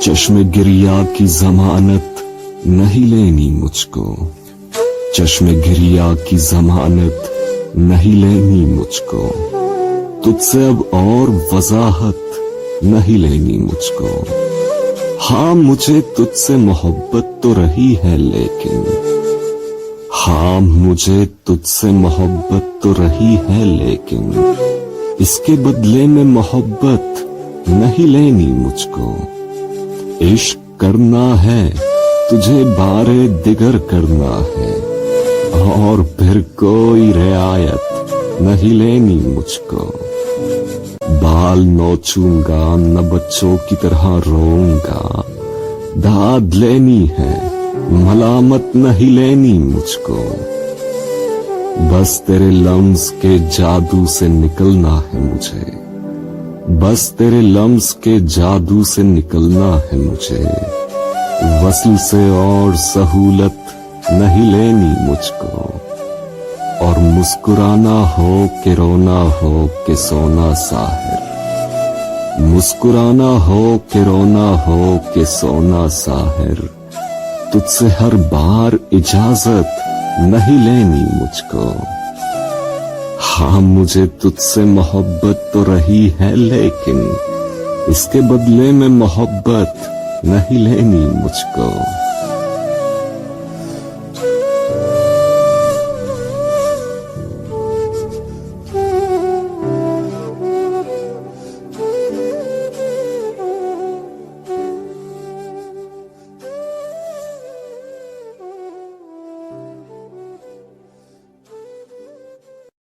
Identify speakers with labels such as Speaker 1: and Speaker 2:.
Speaker 1: चश्मे गिरिया की जमानत नहीं लेनी मुझको, चश्मे गिरिया की जमानत नहीं लेनी मुझको, तुझसे अब और वजाहत नहीं लेनी मुझको। हाँ मुझे तुझसे मोहब्बत तो रही है लेकिन, हाँ मुझे तुझसे मोहब्बत तो रही है लेकिन, इसके बदले में मोहब्बत नहीं लेनी मुझको। इश्क करना है तुझे बारे दिगर करना है, और फिर कोई रियायत नहीं लेनी मुझको। बाल नोचूंगा न बच्चों की तरह रोऊंगा, दाद लेनी है मलामत नहीं लेनी मुझको। बस तेरे लम्स के जादू से निकलना है मुझे, बस तेरे लम्स के जादू से निकलना है मुझे। वस्ल से और सहूलत नहीं लेनी मुझको, और मुस्कुराना हो कि रोना हो कि सोना साहिर, मुस्कुराना हो कि रोना हो कि सोना साहिर, तुझसे हर बार इजाजत नहीं लेनी मुझको। हाँ मुझे तुझसे मोहब्बत तो रही है लेकिन, इसके बदले में मोहब्बत नहीं लेनी मुझको।